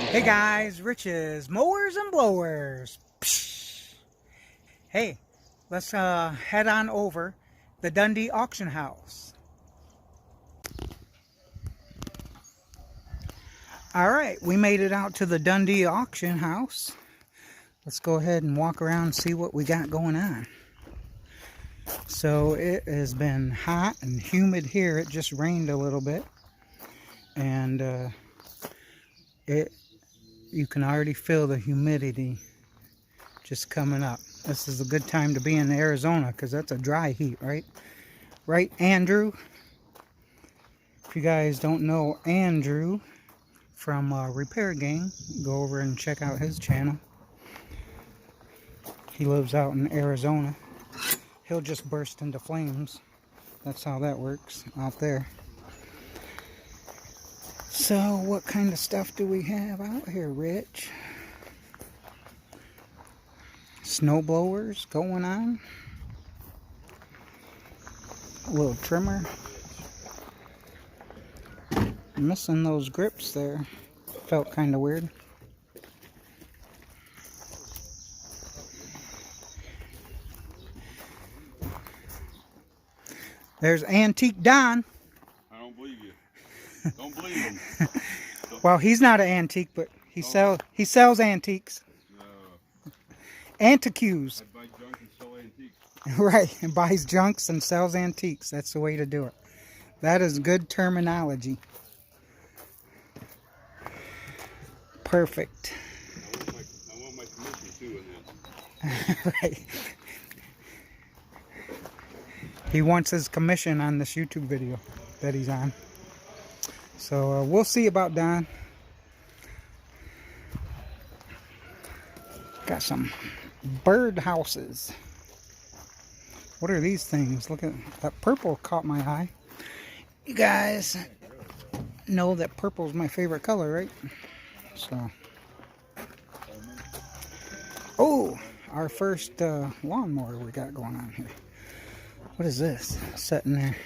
Hey guys, Rich's Mowers and Blowers. Pshhh. Hey, let's head on over the Dundee Auction House. Alright, we made it out to the Dundee Auction House. Let's go ahead and walk around and see what we got going on. So it has been hot and humid here. It just rained a little bit. And you can already feel the humidity just coming up. This is a good time to be in Arizona because that's a dry heat, right? Right, Andrew? If you guys don't know Andrew from Repair Gang, go over and check out his channel. He lives out in Arizona. He'll just burst into flames. That's how that works out there. So, what kind of stuff do we have out here, Rich? Snow blowers going on. A little trimmer. Missing those grips there. Felt kind of weird. There's Antique Don. I don't believe you. Don't believe him. Well, he's not an antique, but he sells antiques. Antiques. I buy junk and sell antiques. Right, and buys junks and sells antiques. That's the way to do it. That is good terminology. Perfect. I want my commission too in this. Right. He wants his commission on this YouTube video that he's on. So we'll see about Don. Got some bird houses. What are these things? Look at that purple, caught my eye. You guys know that purple is my favorite color, right? So, oh, our first lawnmower we got going on here. What is this sitting there?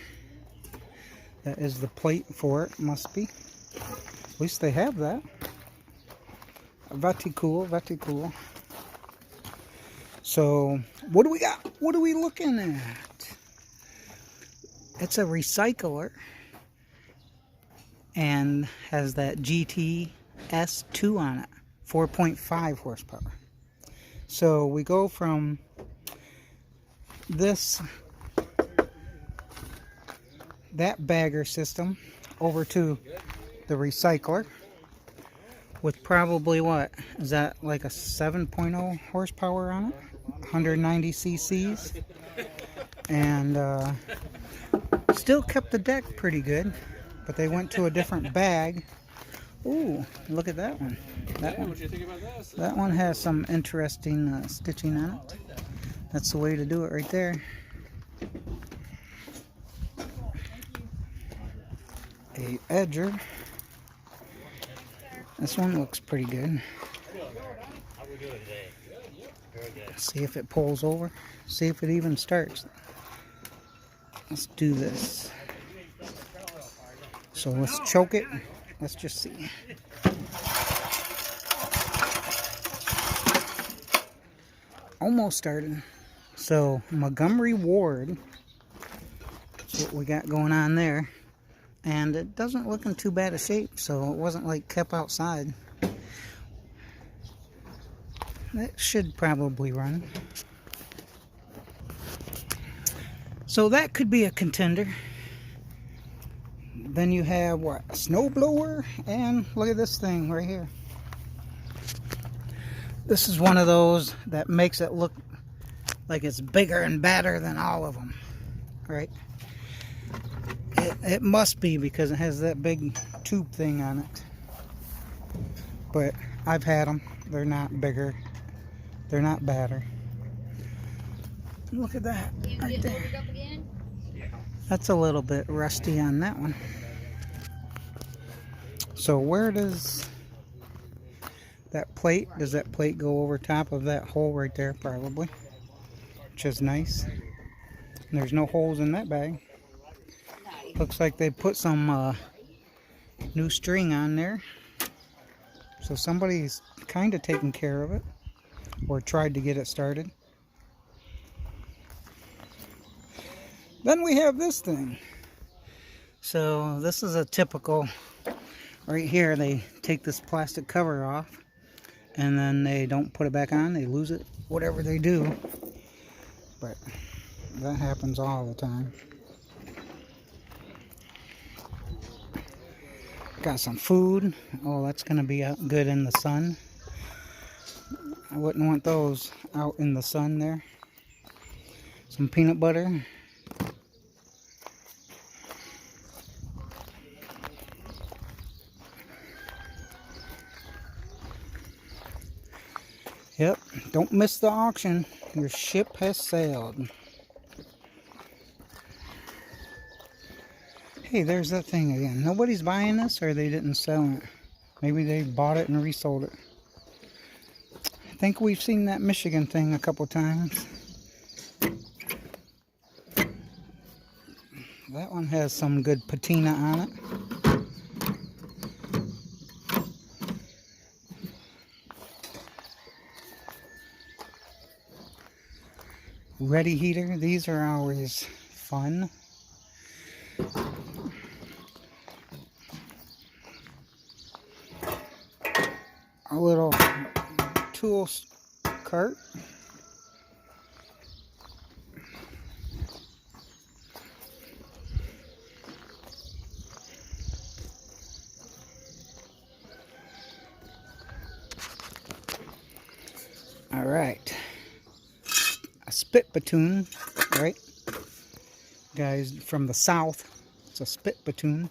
That is the plate for it, must be. At least they have that. Very cool, very cool. So, what do we got? What are we looking at? It's a recycler and has that GTS2 on it, 4.5 horsepower. So we go from that bagger system over to the recycler with probably, what is that, like a 7.0 horsepower on it, 190 cc's, and still kept the deck pretty good, but they went to a different bag. Ooh, look at that one. That one has some interesting stitching on it. That's the way to do it right there. A edger. This one looks pretty good. See if it pulls over. See if it even starts. Let's do this. So let's choke it. Let's just see. Almost started. So Montgomery Ward. That's what we got going on there. And it doesn't look in too bad a shape, so it wasn't like kept outside. That should probably run. So that could be a contender. Then you have what? A snow blower, and look at this thing right here. This is one of those that makes it look like it's bigger and badder than all of them, right? It must be because it has that big tube thing on it. But I've had them. They're not bigger. They're not badder. Look at that right there. That's a little bit rusty on that one. So where does that plate, does that plate go over top of that hole right there? Probably. Which is nice. And there's no holes in that bag. Looks like they put some new string on there. So somebody's kind of taking care of it, or tried to get it started. Then we have this thing. So this is a typical, right here they take this plastic cover off and then they don't put it back on, they lose it, whatever they do. But that happens all the time. Got some food. Oh, that's gonna be out good in the sun. I wouldn't want those out in the sun there. Some peanut butter. Yep, don't miss the auction. Your ship has sailed. Hey, there's that thing again. Nobody's buying this, or they didn't sell it. Maybe they bought it and resold it. I think we've seen that Michigan thing a couple times. That one has some good patina on it. Ready heater, these are always fun. A little tool cart. All right. A spit batoon, right? Guys from the south, it's a spit batoon.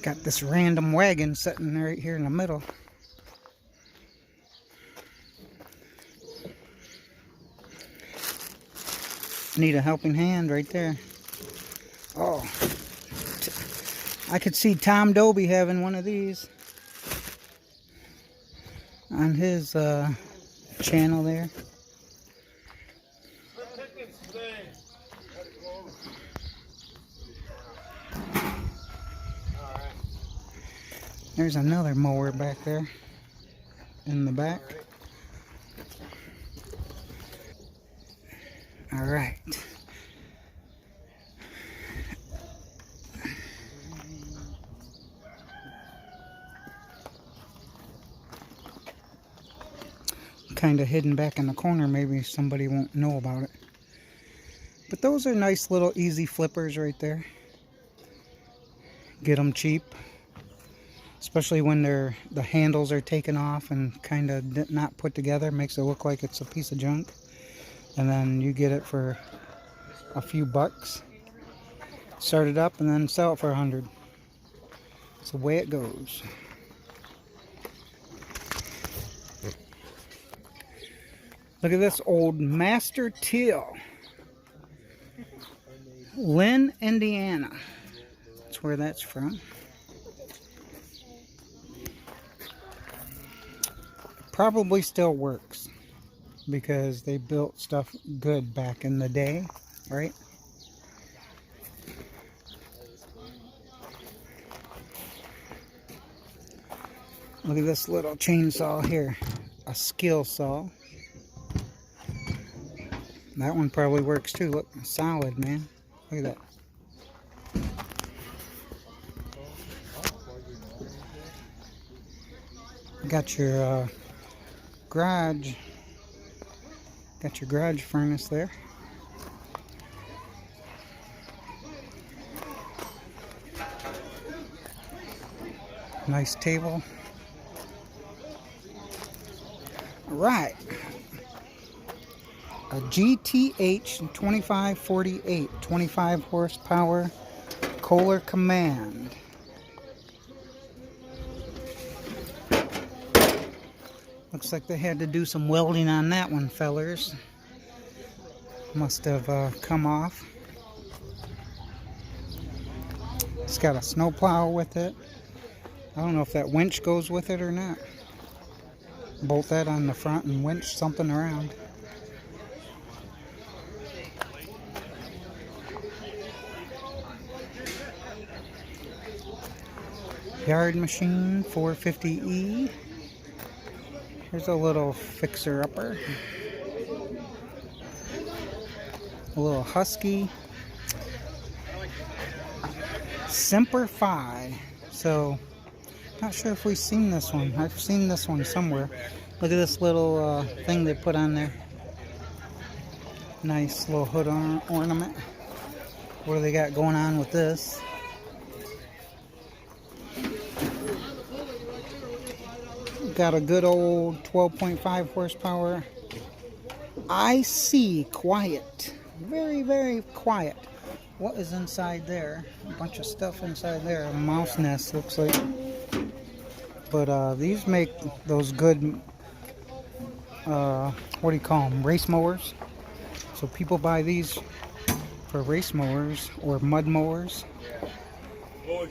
Got this random wagon sitting right here in the middle. Need a helping hand right there. Oh, I could see Tom Dobie having one of these on his channel there. There's another mower back there in the back. All right. Kind of hidden back in the corner, maybe somebody won't know about it. But those are nice little easy flippers right there. Get them cheap. Especially when the handles are taken off and kind of not put together, makes it look like it's a piece of junk. And then you get it for a few bucks. Start it up and then sell it for 100. It's the way it goes. Look at this old Master Till. Lynn, Indiana. That's where that's from. Probably still works because they built stuff good back in the day, right? Look at this little chainsaw here, a skill saw. That one probably works too. Look, solid, man. Look at that. Got your garage furnace there. Nice table. All right, a GTH 2548 25 horsepower Kohler Command. Looks like they had to do some welding on that one, fellers. Must have come off. It's got a snowplow with it. I don't know if that winch goes with it or not. Bolt that on the front and winch something around. Yard machine 450E. Here's a little fixer-upper. A little Husky. Semper Fi. So, not sure if we've seen this one. I've seen this one somewhere. Look at this little thing they put on there. Nice little hood ornament. What do they got going on with this? Got a good old 12.5 horsepower. IC Quiet. Very, very quiet. What is inside there? A bunch of stuff inside there. A mouse nest, looks like. But these make those good, what do you call them? Race mowers. So people buy these for race mowers or mud mowers. A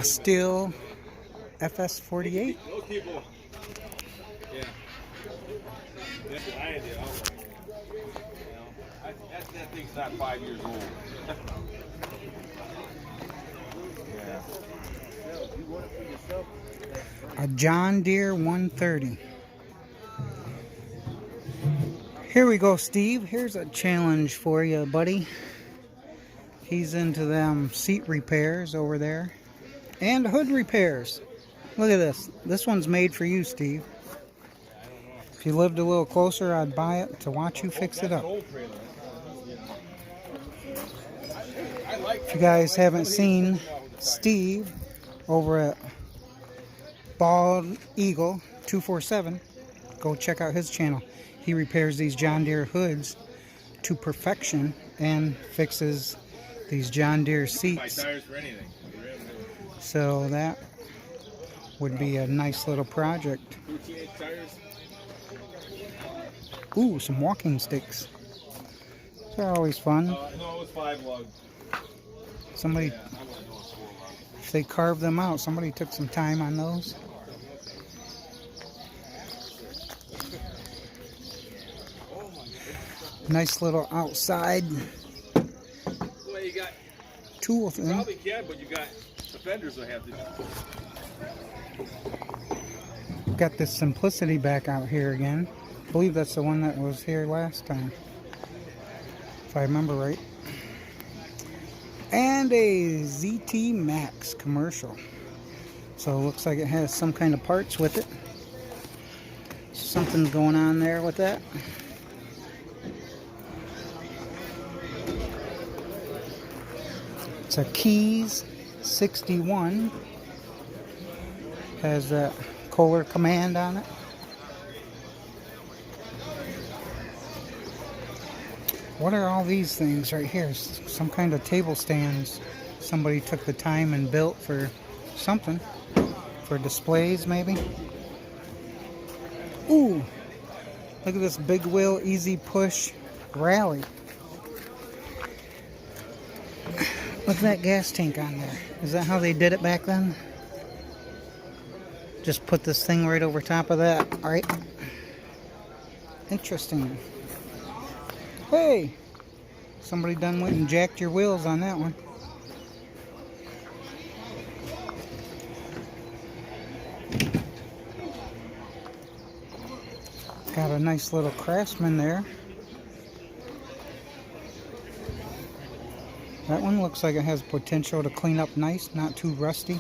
Stihl FS48. Yeah. That's what I did. That thing's not 5 years old. A John Deere 130. Here we go, Steve. Here's a challenge for you, buddy. He's into them seat repairs over there. And hood repairs. Look at this. This one's made for you, Steve. If you lived a little closer, I'd buy it to watch you fix it up. If you guys haven't seen Steve over at Bald Eagle 247, go check out his channel. He repairs these John Deere hoods to perfection and fixes these John Deere seats. So that would be a nice little project. Ooh, some walking sticks. They're always fun. No, it was 5 lug. Somebody, if they carved them out, somebody took some time on those. Nice little outside Well, you got tool thing. probably can, but you got offenders that have to. Got this Simplicity back out here again. I believe that's the one that was here last time, if I remember right. And a ZT Max commercial. So it looks like it has some kind of parts with it. Something's going on there with that. It's a Keys 61. Has that Kohler command on it. What are all these things right here? Some kind of table stands somebody took the time and built for something. For displays, maybe. Ooh! Look at this big wheel, easy push rally. Look at that gas tank on there. Is that how they did it back then? Just put this thing right over top of that. Alright. Interesting. Hey! Somebody done went and jacked your wheels on that one. Got a nice little Craftsman there. That one looks like it has potential to clean up nice, not too rusty.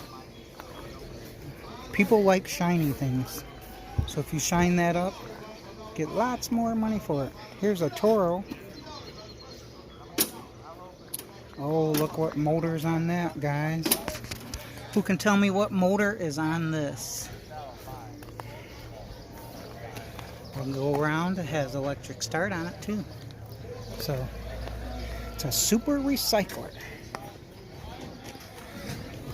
People like shiny things. So if you shine that up, get lots more money for it. Here's a Toro. Oh, look what motor's on that, guys. Who can tell me what motor is on this? We'll go around. It has electric start on it too. So it's a super recycler.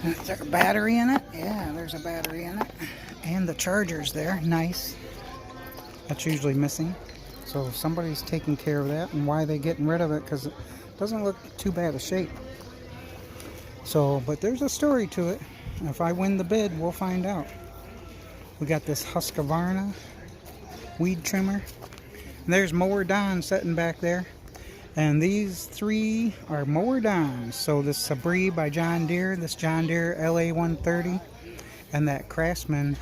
Is there a battery in it? Yeah, there's a battery in it. And the charger's there. Nice. That's usually missing. So somebody's taking care of that. And why are they getting rid of it? Because it doesn't look too bad a shape. So, but there's a story to it. If I win the bid, we'll find out. We got this Husqvarna weed trimmer. And there's Mower Don sitting back there. And these three are mower downs. So this Sabree by John Deere, this John Deere LA 130, and that Craftsman,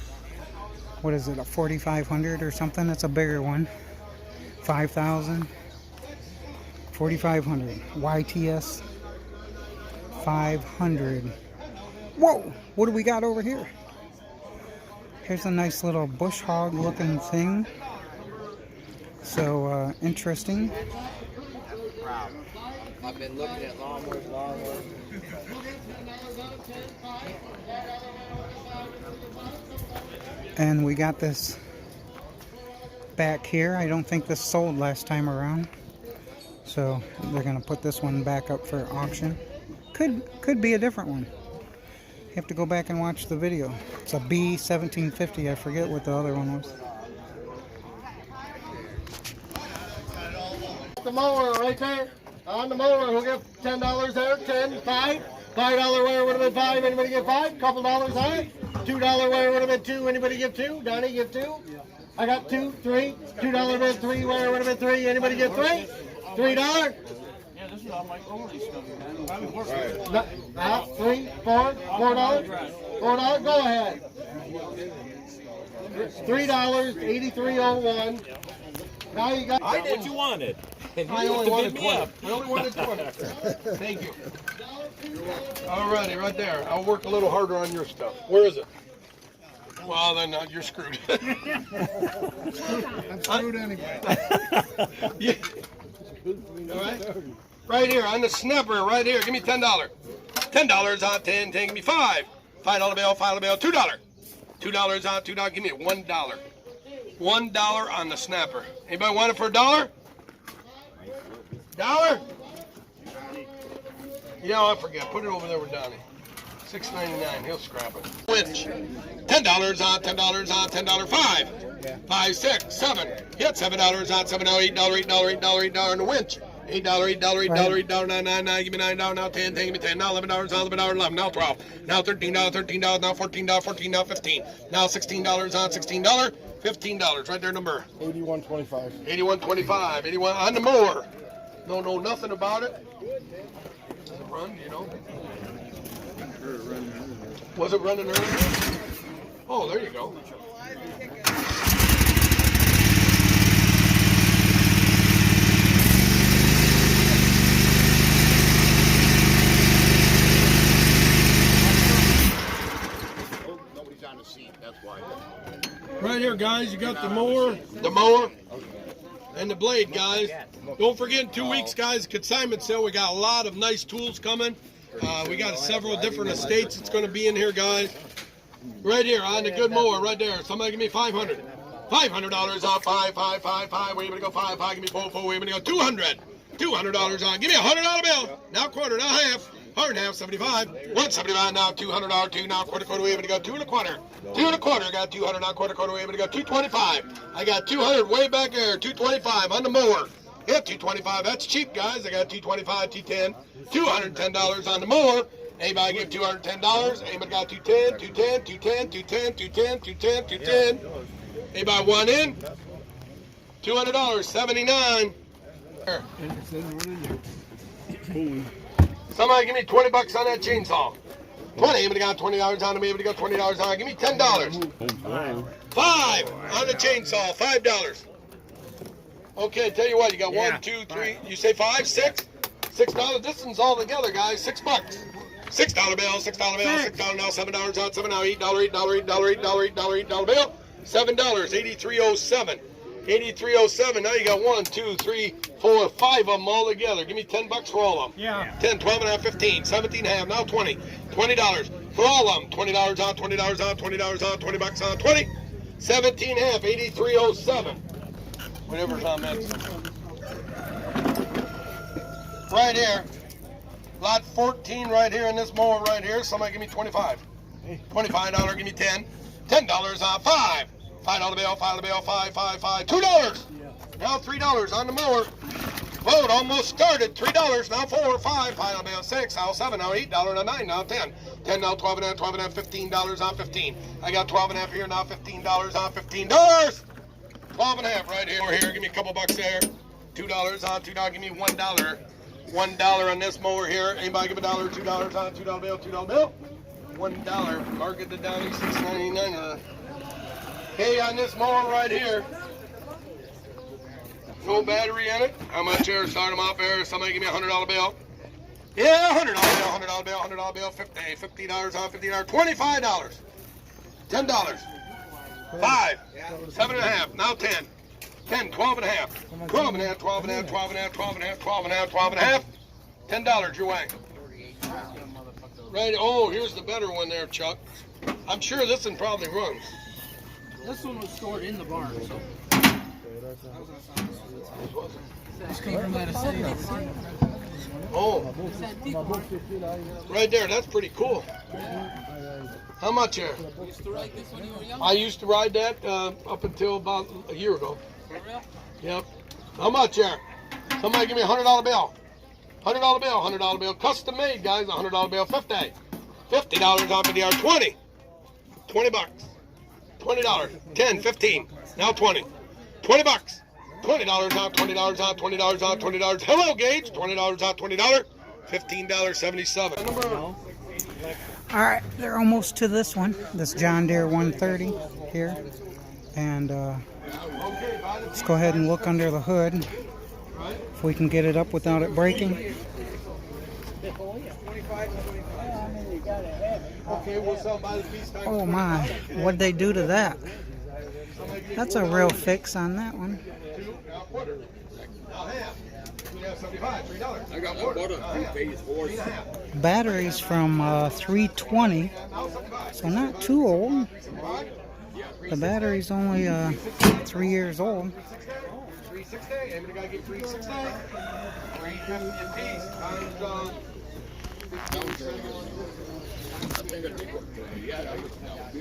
what is it, a 4500 or something? That's a bigger one. 5000, 4500, YTS 500. Whoa, what do we got over here? Here's a nice little bush hog looking thing. So interesting. I've been looking at lawnmowers. And we got this back here. I don't think this sold last time around. So they're gonna put this one back up for auction. Could be a different one. You have to go back and watch the video. It's a B1750. I forget what the other one was. The mower right there. On the mower, who'll get $10 there? 10, 5. $5 wire would have been 5. Anybody get 5? Couple dollars on it. $2 wire would have been 2. Anybody get 2? Donnie, get 2. I got 2, 3. $2 bid 3 wire would have been 3. Anybody get 3? $3. Yeah, this is all my early stuff, man. 3, 4, $4. $4. Go ahead. $3. 83.01. Now you got. I did what you wanted. I only wanted 20. I only wanted 20. Thank you. Alrighty, right there. I'll work a little harder on your stuff. Where is it? Well, then you're screwed. I'm screwed anyway. Yeah. All right. Right here on the snapper. Right here. Give me $10. $10 on 10. 10. Give me 5. $5 bill. $5 bill. $2. $2 on $2. Give me $1. $1 on the snapper. Anybody want it for $1? $1? Yeah, I forget. Put it over there with Donnie. $6.99. He'll scrap it. Winch. $10 on $10 on $10. 5. 5, 6, 7. Hit $7 on $7. $8, $8, $8, $8 on the winch. $8, $8, $8, $8, $9.99. Give me $9 now. 10, 10. Give me 10. Now $11 on $11. 11. Now 12. Now $13. $13. Now $14. $14. Now 15. Now $16 on $16. $15. Right there, number. 81.25. 81.25. 81 on the mower. Don't know nothing about it. Does it run? Do you know? Was it running earlier? Oh, there you go. Nobody's on the seat, that's why. Right here, guys, you got the mower, and the blade, guys. Don't forget, in 2 weeks, guys, consignment sale. We got a lot of nice tools coming. We got several different estates that's going to be in here, guys. Right here on the good mower, right there. Somebody give me $500. $500 on 5, 5, 5, 5. Where you gonna go? 5, 5. Give me 4, 4. Where you gonna go? $200. $200 on. Give me a $100 bill. Now quarter. Now half. Hard half. 75. 175 now. $200. 2 now. Quarter. Quarter. Where you gonna go? 2 1/4. 2 1/4. I got 200 now. Quarter. Quarter. Where you gonna go? 225. I got 200 way back there. 225 on the mower. Yeah, 225. That's cheap, guys. I got 225, 210, $210 on the mower. Anybody give $210? Anybody got 210, 210, 210, 210, 210, 210, 210? Anybody want in? $200, 79. Somebody give me 20 bucks on that chainsaw. 20. Anybody got $20 on me? Anybody got $20 on? Give me $10. 5 on the chainsaw. $5. Okay, tell you what, you got 1, 2, 3. You say 5, 6? $6. This one's all together, guys. $6. $6 bill, $6 bill, $6 now, $7 out, $7 now, $8, $8, $8, $8, $8, $8 bill, $7, 8307. 8307. Now you got 1, 2, 3, 4, 5 of them all together. Give me $10 for all of them. Yeah. 10, 12 and a half, 15, 17 and a half, now 20. $20 for all of them. $20 on, $20 on, $20 on, $20 on, 20. 17 and a half, 8307. Whatever's on that. Right here. Lot 14 right here in this mower right here. Somebody give me 25. $25, give me 10. $10 on 5. $5 bill, $5 bill, 5, 5, 5. $2. Now $3 on the mower. Vote almost started. $3, now 4, 5, $5 bill, 6, now 7, now $8, now 9, now 10. 10 now 12 and a half, 12 and a half, $15 on 15. I got 12 and a half here, now $15 on $15. 12 and a half right here. Over here, give me a couple bucks there. $2 on $2. Give me $1. $1 on this mower here. Anybody give $1? $2 on $2 bill. $2 bill. $1. Market the Dundee $6.99. Hey, on this mower right here. No battery in it. How much here? Start them off there. Somebody give me a $100 bill. Yeah, $100 bill, $100 bill, $100 bill, $50 on $50, $25, $10, 5, 7.5, now 10, 10, 12 and a half, 12 and a half, 12 and a half, 12 and a half, 12 and a half, 12 and a half, 12 and a half, $10 your way. Right, oh, here's the better one there, Chuck. I'm sure this one probably runs. This one was stored in the barn, so. This came from out of state. Oh, right there, that's pretty cool. How much here? I used to ride that up until about a year ago. Yep. How much here? Somebody give me a $100 bill. $100 bill, $100 bill. Custom made, guys, $100 bill, 50. $50 on $50, 20. 20 bucks. $20, 10, 15, now 20. 20 bucks. $20 off, $20 off, $20 off, $20. Hello, Gage. $20 off, $20. $15.77. All right, they're almost to this one. This John Deere 130 here. And let's go ahead and look under the hood if we can get it up without it breaking. Oh my, what'd they do to that? That's a real fix on that one. Batteries from 320, so not too old. The battery's only 3 years old.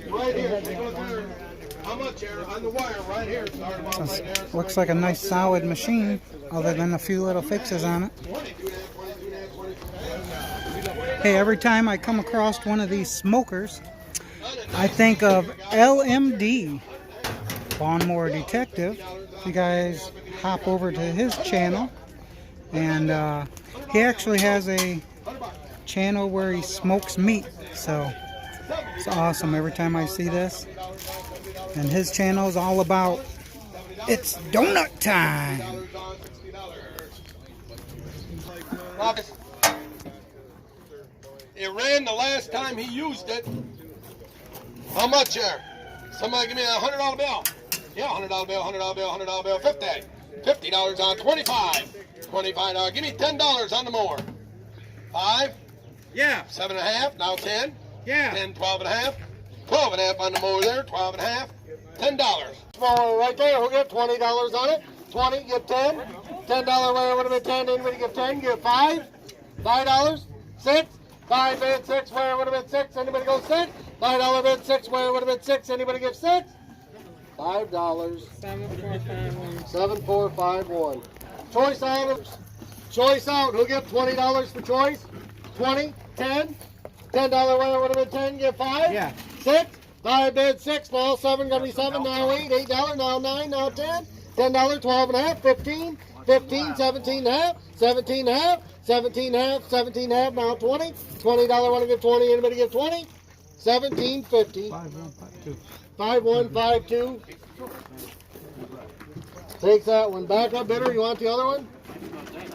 Right here, how much here on the wire right here? Looks like a nice solid machine, other than a few little fixes on it. Hey, every time I come across one of these smokers, I think of LMD, Lawnmower Detective. If you guys hop over to his channel, and he actually has a channel where he smokes meat, so it's awesome every time I see this. And his channel is all about, it's donut time. It ran the last time he used it. How much here? Somebody give me a $100 bill. Yeah, $100 bill, $100 bill, $100 bill, 50. $50 on 25. $25. Give me $10 on the mower. 5. Yeah. 7.5. Now 10. Yeah. 10, 12 and a half. 12 and a half on the mower there. 12 and a half. $10. Mower right there. Who get $20 on it? 20. Give 10. $10 where would have been 10. Anybody give 10? Give 5. $5. 6. 5 bid 6 where would have been 6. Anybody go 6? $5 bid 6 where would have been 6. Anybody give 6? $5. 7451. Choice out. Choice out. Who get $20 for choice? 20. 10. $10 where would have been 10. Give 5. Yeah. 6. 5 bid 6. Now 7 gonna be 7. Now 8. $8. Now 9. Now 10. $10. 12 and a half. 15. 15. 17 and a half. 17 and a half. 17 and a half. 17 and a half. Now 20. $20 want to give 20. Anybody give 20? 17.50. 5152. 5152. Takes that one. Backup bidder. You want the other one?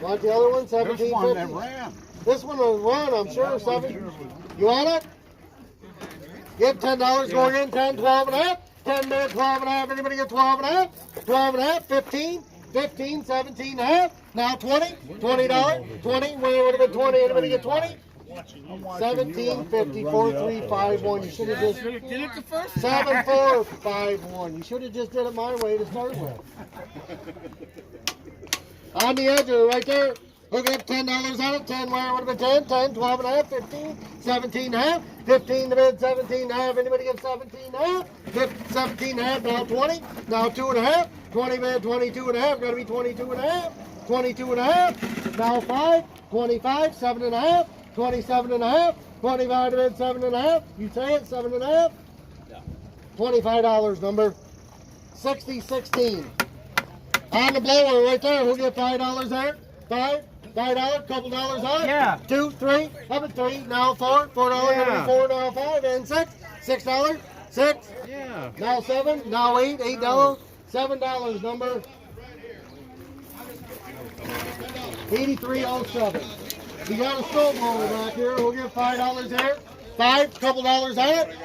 Want the other one? 17.50. This one that ran. This one will run, I'm sure. 7. You want it? Give $10 going in. 10, 12 and a half. 10 bid, 12 and a half. Anybody get 12 and a half? 12 and a half. 15. 15, 17 and a half. Now 20. $20. 20. Where would have been 20? Anybody get 20? 1750, 4351. You should have just Did it the first 7451. You should have just did it my way to start with. On the edge of it right there. Hook up $10 on it. 10 where would have been 10, 10, 12 and a half, 15, 17 and a half, 15 to bid, 17 and a half. Anybody give 17 and a half? 17 and a half, now 20, now 2 and a half, 20 bid, 22 and a half, gotta be 22 and a half, 22 and a half, now 5, 25, 7 and a half, 27 and a half, 25 to bid, 7 and a half. You say it, 7 and a half? $25 number. 6016. On the blower right there, we'll get $5 there. $5, couple dollars on it. Yeah. 2, 3, up at 3, now 4, $4, Yeah. 4, now 5, and $6, 6, Yeah. now 7, now $8, $7 number 8307. You got a snow blower back here, we'll get $5 there. 5, couple dollars on it.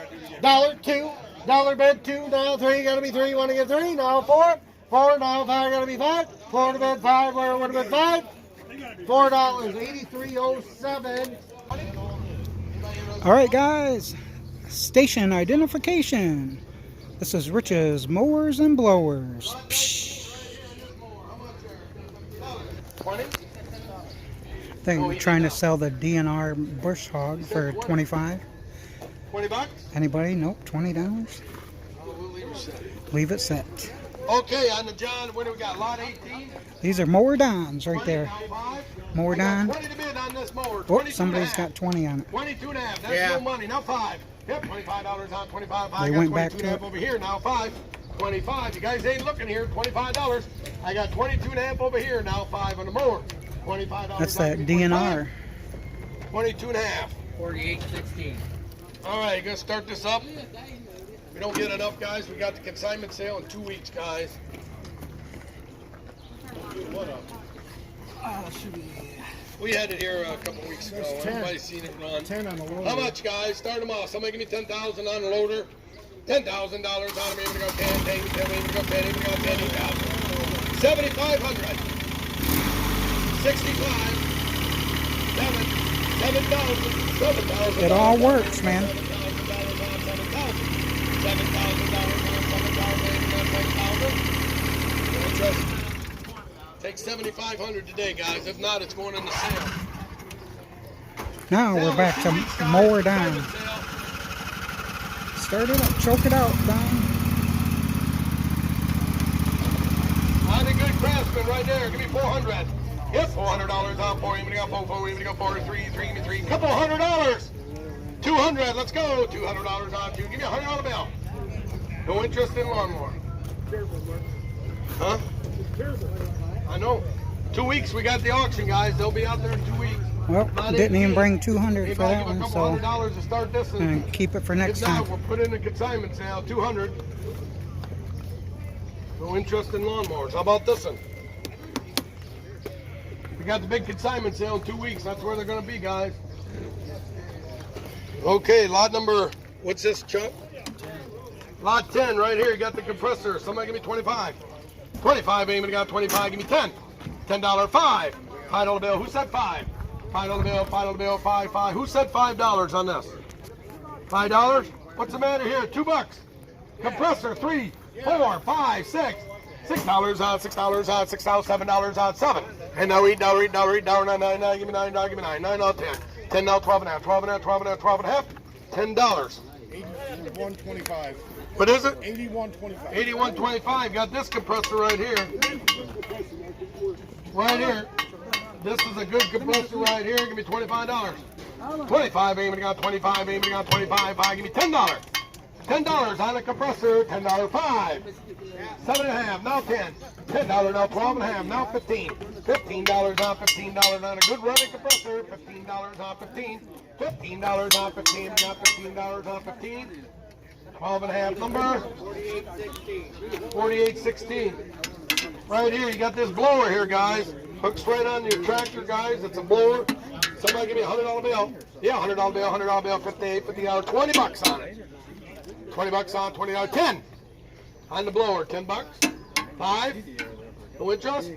$2, bid 2, now 3, gotta be 3, you wanna get 3, now 4, 4, now 5, gotta be 5, 4 to bid 5, where would have been 5? $4, 8307. All right, guys. Station identification. This is Rich's Mowers and Blowers. Pshhh. 20? I think we're trying to sell the DNR bush hog for 25. 20 bucks? Anybody? Nope. $20. Leave it set. Okay, on the John, what do we got? Lot 18? These are mower Dons right there. 5. Mower Don. 20 to bid on this mower. Oh, somebody's got 20 on it. 22 and a half. That's no money. Now 5. Yep, $25 on 25. I They got went 22 back and a to half it. over here. Now 5. 25. You guys ain't looking here. $25. I got 22 and a half over here. Now 5 on the mower. $25. That's that DNR. 22 and a half. 48.16. All right, gonna start this up. We don't get enough, guys. We got the consignment sale in 2 weeks, guys. What up? We had it here a couple weeks ago. Everybody's seen it run. 10 on the loader. How much, guys? Start them off. Somebody give me $10,000 on the loader. $10,000 on them. Even to go 10, 10, 10, even to go 10, even to go 10, 8,000. 7,500. 65. 7,000. 7,000. It all works, man. $7,000 on $7,000. Take 7,500 today, guys. If not, it's going in the sale. Now we're back to mower Don. Start it up. Choke it out, Don. On the good craftsman right there. Give me 400. Yep, $400 on 4. Even got 4, even got 4, 3, give me 3. Couple $100. 200. Let's go. $200 on 2. Give me a $100 bill. No interest in lawnmower. Huh? I know. 2 weeks. We got the auction, guys. They'll be out there in 2 weeks. Well, didn't even bring 200 for that Give a one, couple so $100 to start this. and keep it for next If not, time. we'll put in a consignment sale. 200. No interest in lawnmowers. How about this one? We got the big consignment sale in 2 weeks. That's where they're going to be, guys. Okay, lot number, what's this, Chuck? Lot 10 right here. You got the compressor. Somebody give me 25. 25, Eamon got 25. Give me 10. $10, 5. $5 bill. Who said 5? $5 bill, $5 bill, 5, 5. Who said $5 on this? $5? What's the matter here? $2. Compressor, 3, 4, 5, 6. $6 on, $6 on, $6, $7 on, 7. And now $8, $9, give me $9, give me 9, 9 on 10. 10 now, 12 and a half, 12 and a half, 12 and a half, 12 and a half. $10. 81.25. What is it? 81.25. 81.25. Got this compressor right here. Right here. This is a good compressor right here. Give me $25. 25, Eamon got 25, Eamon got 25, 5, give me $10. $10 on a compressor, $10, 5. 7.5, now 10. $10, now 12 and a half, now 15. $15 on $15 on a good running compressor, $15 on 15. $15 on 15, got $15 on 15. 12 and a half number. 48.16. Right here, you got this blower here, guys. Hooks right on your tractor, guys. It's a blower. Somebody give me a $100 bill. Yeah, $100 bill, $100 bill, $58, $50, $20 on it. $20 on, $20, 10 on the blower, $10. 5. No interest.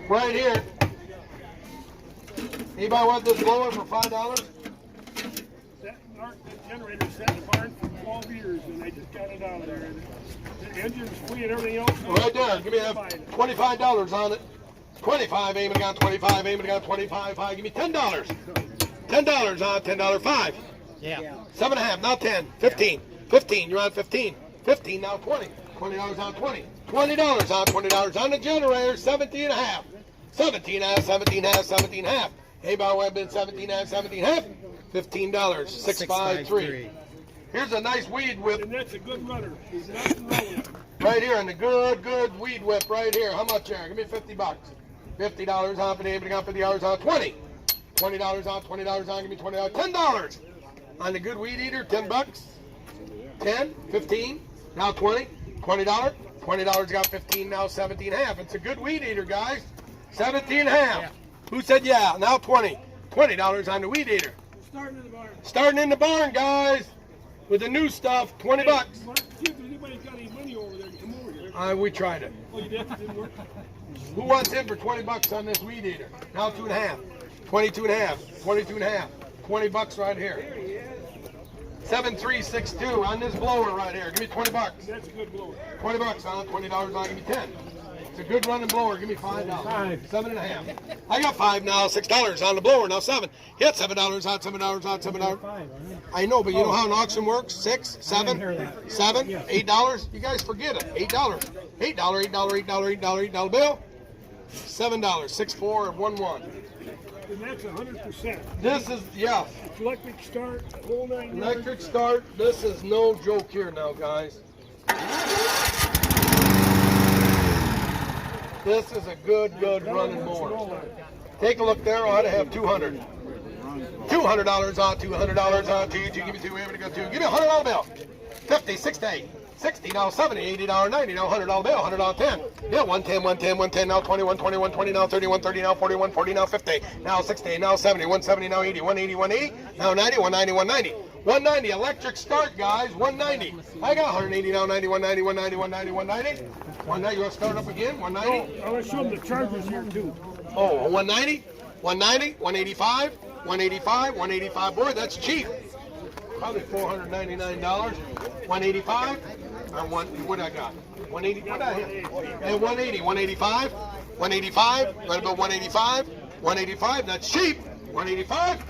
Right here. Anybody want this blower for $5? That generator sat in the barn for 12 years, and I just got it out of there. And the engine's free and everything else. Right there. Give me $25 on it. 25. Eamon got 25. Eamon got 25. 5. Give me $10. $10 on $10. 5. Yeah. 7.5. Now 10. 15. 15. You're on 15. 15. Now 20. $20 on 20. $20 on $20 on the generator. 17.5. 17.5. 17.5. 17.5. Anybody want to bid 17.5. 17.5? $15. 653. Here's a nice weed whip And that's a good runner. There's nothing wrong with it. right here, and a good weed whip right here. How much there? Give me $50. $50 on for the able to got $50 on 20. $20 on, $20 on, give me $20. $10 on the good weed eater, $10. 10, 15, now 20, $20. $20 got 15, now 17 and a half. It's a good weed eater, guys. 17 and a half. Yeah. Who said yeah? Now 20. $20 on the weed eater. Starting in the barn. Starting in the barn, guys. With the new stuff, $20. Mark, see if anybody's got any money over there to come over here. We tried it. Oh, you did? It didn't work? Who wants in for $20 on this weed eater? Now 2 and a half. 22 and a half. 22 and a half. $20 right here. 7362 on this blower right here. Give me $20. That's a good blower. $20 on, $20 on, give me 10. It's a good running blower. Give me $5. 7 and a half. I got 5 now. $6 on the blower. Now 7. Hit $7 on, $7 on, $7. I know, but you know how an auction works? 6, 7, 7, $8. You guys forget it. $8. $8 bill. $7. 6, 4, 1, 1. And that's 100%. This is, yeah. Electric start, whole 9 yards. Electric start. This is no joke here now, guys. This is a good running mower. Take a look there. I ought to have 200. $200 on, $200 on, 2, give me 2, we're going to go 2. Give me a $100 bill. 50, 60, 60, now 70, $80, 90, now $100 bill, $100, 10. Yeah, 110, 110, 110, now 21, 21, 20, now 31, 30, now 41, 40, now 50, now 60, now 70, 170, now 80, 180, 180, now 90, 190, 190. 190, electric start, guys, 190. I got 180, now 90, 190, 190, 190, 190. 190, you want to start up again? 190? I want to show them the chargers here, too. Oh, 190, 190, 185, 185, 185. Boy, that's cheap. Probably $499. 185. What I got? 180. What I have? And 180. 185. 185. Right about 185. 185. That's cheap. 185.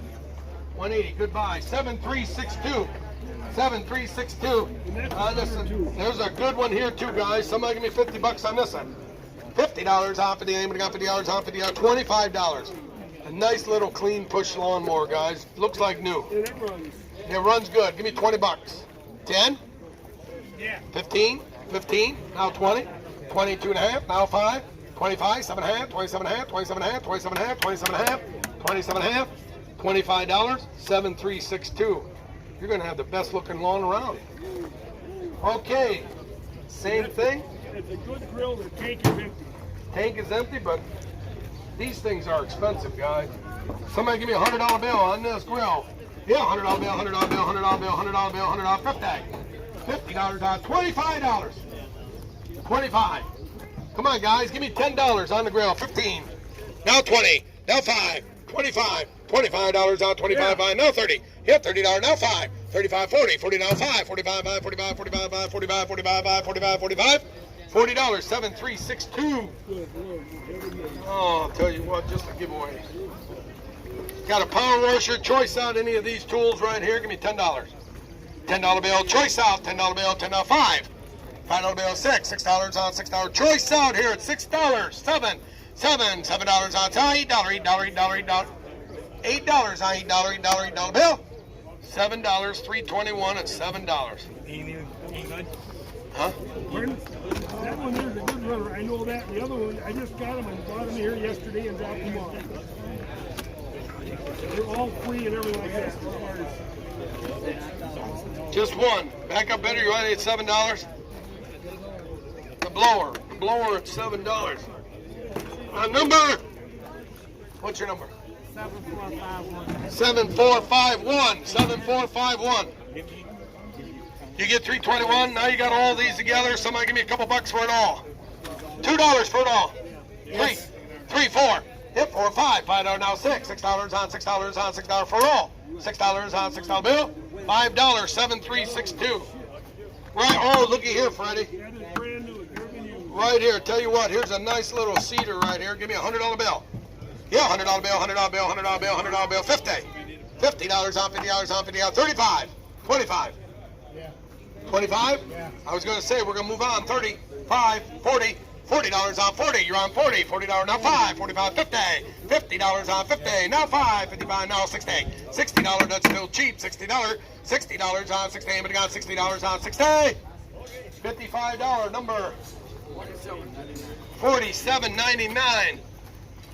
180. Goodbye. 7362. 7362. Listen, there's a good one here too, guys. Somebody give me $50 on this one. $50 off of the aim. Got $50 off of the $25. A nice little clean push lawnmower, guys. Looks like new. And it runs. It runs good. Give me $20. 10? Yeah. 15? 15? Now 20? 22 and a half? Now 5? 25? 7 and a half? 27 and a half? 27 and a half? 27 and a half? 27 and a half? 27 and a half? $25? 7362. You're going to have the best looking lawn around. Okay. Same thing. It's a good grill. The tank is empty. Tank is empty, but these things are expensive, guys. Somebody give me a $100 bill on this grill. Yeah, $100 bill, $100 bill, $100 bill, $100 bill, $100, $50 on, $25. 25. Come on, guys, give me $10 on the grill. 15. Now 20. Now 5. 25. $25 on, 25 on. Now 30. Yeah, $30. Now 5. 35, 40. 40 now 5. 45, 5, 45, 45, 5, 45, 45, 5, 45, 45. $40. 7362. Oh, I'll tell you what, just a giveaway. Got a power washer, choice out any of these tools right here. Give me $10. $10 bill, choice out. $10 bill, $10, 5. $5 bill, 6. $6 on, $6. Choice out here at $6. 7. $7 on, $8, $8, $8, $8, $8. $8 on, $8, $8, $8 bill. $7, $3.21 at $7. Ain't good. Huh? Pardon? That one there's a good runner. I know that. The other one, I just got them and brought them here yesterday and dropped them off. They're all free and everything like that. Just one. Back up better. You want it at $7? The blower at $7. Number. What's your number? 7451. 7451. You get 321. Now you got all these together. Somebody give me a couple bucks for it all. $2 for it all. Yes. 3, 4. Yep, 4, 5. $5 now 6. $6 on, $6 on, $6 for all. $6 on, $6 bill. $5. 7362. Right. Oh, looky here, Freddie. That is brand new. It's never been used. Right here. Tell you what. Here's a nice little cedar right here. Give me a $100 bill. Yeah, $100 bill, $100 bill, $100 bill, $100 bill. 50. $50 on, $50 on, $50 on. 35. 25. 25? Yeah. I was going to say we're going to move on. 35, 40, $40 on 40, you're on 40, $40 now 5, 45, 50, $50 on 50, now 5, 55, now 60, $60, that's still cheap, $60, $60 on 60, anybody got $60 on 60? $55 number, $47.99.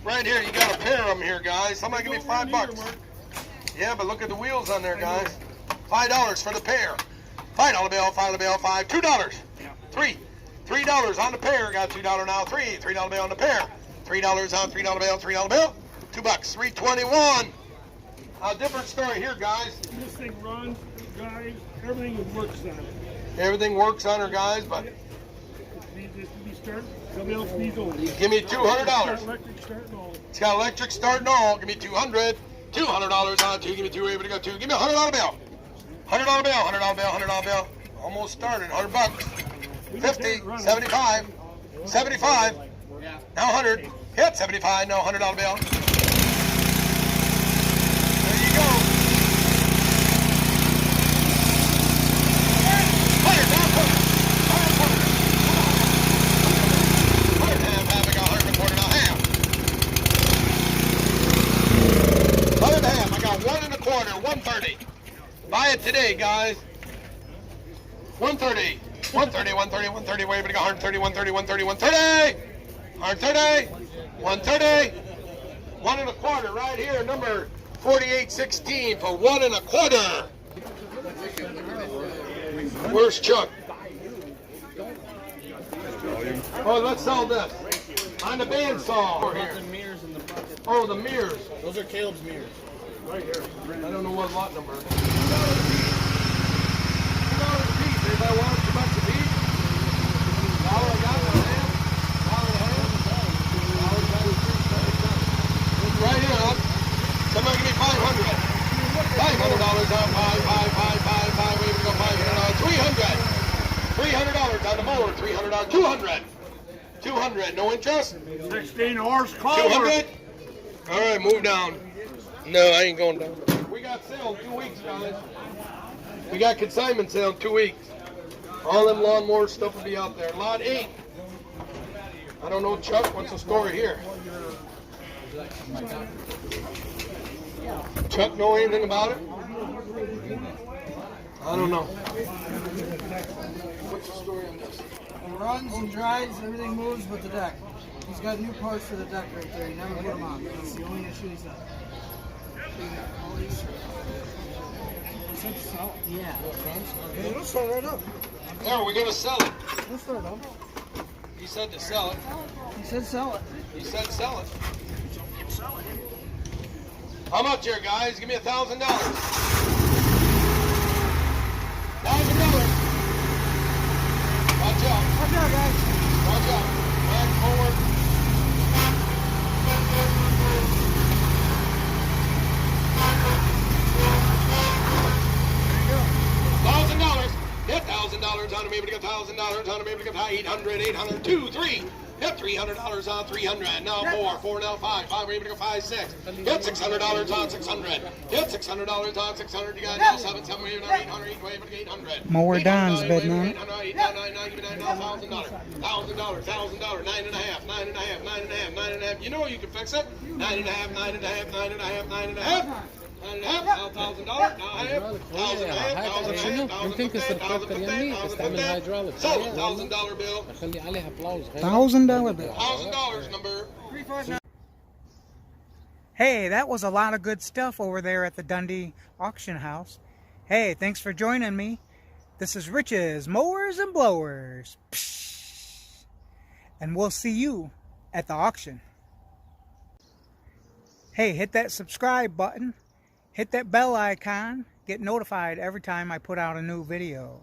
Right here, you got a pair of them here, guys. Somebody give me $5. Yeah, but look at the wheels on there, guys. $5 for the pair. $5 bill, $5 bill, $5, $2. $3 on the pair. Got $2 now. $3 bill on the pair. $3 on $3 bill, $3 bill. $2, $3.21. A different story here, guys. This thing runs, drives, everything works on it. Everything works on her, guys, but give me $200. It's got electric start and all. Give me $200. $200 on 2. Give me 2. Able to go 2. Give me a $100 bill. $100 bill. $100 bill. $100 bill. Almost started. $100. 50. 75. 75. Now 100. Hit 75. Now $100 bill. There you go. 100. Now 100. 100. 100. Half. I got 100 and a quarter. Now half. 100 and a half. I got 1 and a quarter. 130. Buy it today, guys. 130. 130, 130, 130, wait a minute, 130, 130, 130, 130, 130, 130, 1 and a quarter right here, number 4816 for 1 and a quarter. Where's Chuck? Oh, let's sell this. On the bandsaw over here. Oh, the mirrors. Those are Caleb's mirrors. Right here. I don't know what lot number. Everybody wants $2 a piece? $1 I got $1.50. Right here, huh? Somebody give me $500. $500 on 5. Wait, we go $500 on 300. $300 on the mower. $300 on 200. 200. No interest? 16 horse color. 200. All right, move down. No, I ain't going down. We got sale in 2 weeks, guys. We got consignment sale in 2 weeks. All them lawnmower stuff will be out there. Lot 8. I don't know, Chuck, what's the story here? Chuck know anything about it? I don't know. What's the story on this? It runs and drives, everything moves but the deck. He's got new parts for the deck right there. He never put them on. That's the only issue he's done. Yeah. Hey, let's start right up. There, we're going to sell it. Let's start up. He said to sell it. He said sell it. He said sell it. How much here, guys? Give me $1,000. $1,000. Watch out. Watch out, guys. Watch out. Back forward. $1,000. Hit $1,000 on him, able to get $1,000 on him, able to get 800, 800, 2, 3. Hit $300 on 300. Now 4 now 5. 5, we're able to go 5, 6. Hit $600 on 600. Hit $600 on 600. You got now 7, 7, 800, 800, 800. Mower Don's bidding on it. $1,000, $1,000, $9.5, 9.5. You know you can fix it. 9.5, 9.5, 9.5, 9.5. $1,000 now half. ممكن كسر الكوكر يمي استعمل هيدروليك $1,000 bill. خلي عليها بلاوز $1,000 bill. $1,000 number. Hey, that was a lot of good stuff over there at the Dundee Auction House. Hey, thanks for joining me. This is Rich's Mowers and Blowers. Pshhh. And we'll see you at the auction. Hey, hit that subscribe button. Hit that bell icon. Get notified every time I put out a new video.